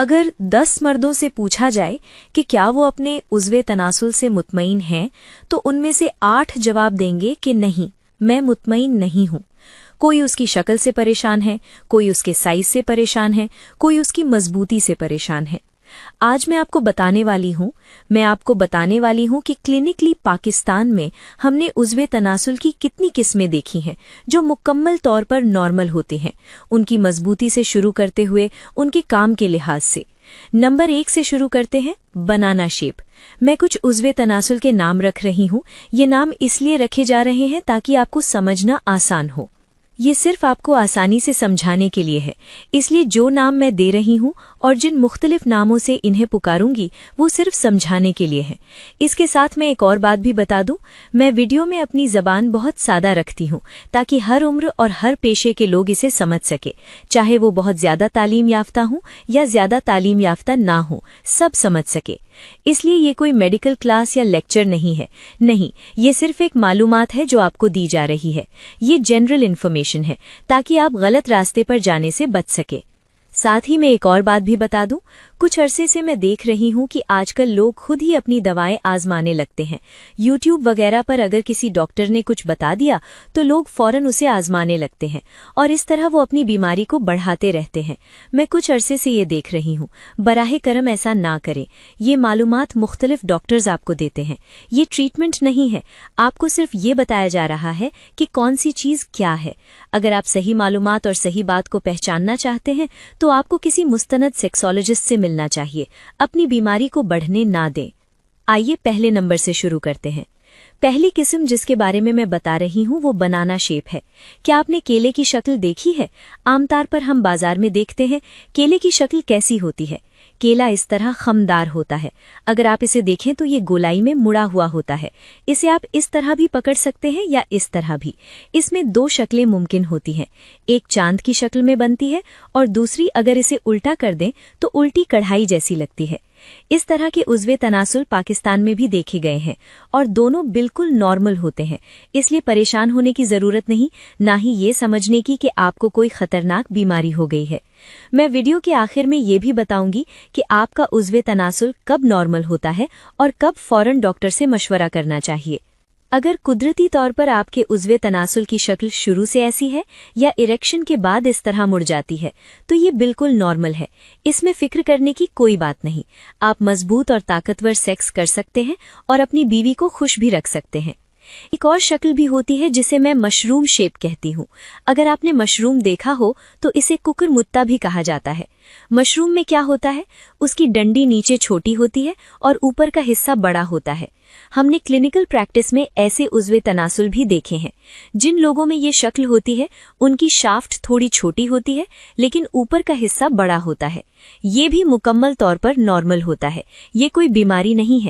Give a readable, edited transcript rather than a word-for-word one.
अगर 10 मर्दों से पूछा जाए कि क्या वो अपने उज़्वे तनासुल से मुतमईन हैं, तो उनमें से 8 जवाब देंगे कि नहीं, मैं मुतमईन नहीं हूँ। कोई उसकी शक्ल से परेशान है, कोई उसके साइज से परेशान है, कोई उसकी मजबूती से परेशान है। आज मैं आपको बताने वाली हूँ कि क्लिनिकली पाकिस्तान में हमने उज़्वे तनासुल की कितनी किस्में देखी हैं जो मुकम्मल तौर पर नॉर्मल होते हैं, उनकी मजबूती से शुरू करते हुए उनके काम के लिहाज से। नंबर 1 से शुरू करते हैं, बनाना शेप। मैं कुछ उज़्वे तनासुल के नाम रख रही हूँ। ये नाम इसलिए रखे जा रहे हैं ताकि आपको समझना आसान हो। ये सिर्फ आपको आसानी से समझाने के लिए है, इसलिए जो नाम मैं दे रही हूँ और जिन मुख्तलिफ नामों से इन्हें पुकारूंगी वो सिर्फ समझाने के लिए है। इसके साथ मैं एक और बात भी बता दूं, मैं वीडियो में अपनी ज़बान बहुत सादा रखती हूँ ताकि हर उम्र और हर पेशे के लोग इसे समझ सके, चाहे वो बहुत ज़्यादा तालीम याफ्ता हों या ज़्यादा तालीम याफ्ता ना हो, सब समझ सके। इसलिए ये कोई मेडिकल क्लास या लेक्चर नहीं है, नहीं, ये सिर्फ एक मालूमात है जो आपको दी जा रही है। ये जनरल इन्फॉर्मेशन है ताकि आप गलत रास्ते पर जाने से बच सके। साथ ही मैं एक और बात भी बता दूं, कुछ अरसे से मैं देख रही हूं कि आजकल लोग खुद ही अपनी दवाएं आजमाने लगते हैं। यूट्यूब वगैरह पर अगर किसी डॉक्टर ने कुछ बता दिया तो लोग फौरन उसे आजमाने लगते हैं और इस तरह वो अपनी बीमारी को बढ़ाते रहते हैं। मैं कुछ अरसे से ये देख रही हूँ, बराहे करम ऐसा ना करें। ये मालूमात मुख्तलिफ डॉक्टर्स आपको देते हैं, ये ट्रीटमेंट नहीं है। आपको सिर्फ ये बताया जा रहा है कि कौन सी चीज़ क्या है। अगर आप सही मालूमात और सही बात को पहचानना चाहते हैं तो आपको किसी मुस्तनद सेक्सोलॉजिस्ट से मिलना चाहिए। अपनी बीमारी को बढ़ने ना दें। आइए पहले नंबर से शुरू करते हैं। पहली किस्म जिसके बारे में मैं बता रही हूँ वो बनाना शेप है। क्या आपने केले की शक्ल देखी है? आमतौर पर हम बाजार में देखते हैं केले की शक्ल कैसी होती है। केला इस तरह खमदार होता है। अगर आप इसे देखें तो ये गोलाई में मुड़ा हुआ होता है। इसे आप इस तरह भी पकड़ सकते हैं या इस तरह भी। इसमें 2 शक्लें मुमकिन होती हैं, एक चांद की शक्ल में बनती है और दूसरी अगर इसे उल्टा कर दें तो उल्टी कढ़ाई जैसी लगती है। इस तरह के उज़्वे तनासुल पाकिस्तान में भी देखे गए हैं और दोनों बिल्कुल नॉर्मल होते हैं, इसलिए परेशान होने की ज़रूरत नहीं, ना ही ये समझने की कि आपको कोई खतरनाक बीमारी हो गई है। मैं वीडियो के आखिर में ये भी बताऊंगी कि आपका उज़्वे तनासुल कब नॉर्मल होता है और कब फौरन डॉक्टर से मशवरा करना चाहिए। अगर कुदरती तौर पर आपके उज़्वे तनासुल की शक्ल शुरू से ऐसी है या इरेक्शन के बाद इस तरह मुड़ जाती है तो ये बिल्कुल नॉर्मल है, इसमें फिक्र करने की कोई बात नहीं। आप मजबूत और ताकतवर सेक्स कर सकते हैं और अपनी बीवी को खुश भी रख सकते हैं। एक और शक्ल भी होती है जिसे मैं मशरूम शेप कहती हूँ। अगर आपने मशरूम देखा हो तो इसे कुकुरमुत्ता भी कहा जाता है। मशरूम में क्या होता है, उसकी डंडी नीचे छोटी होती है और ऊपर का हिस्सा बड़ा होता है। हमने क्लिनिकल प्रैक्टिस में ऐसे उज़्वे तनासुल भी देखे हैं। जिन लोगों में ये शक्ल होती है उनकी शाफ्ट थोड़ी छोटी होती है लेकिन ऊपर का हिस्सा बड़ा होता है। ये भी मुकम्मल तौर पर नॉर्मल होता है, ये कोई बीमारी नहीं है।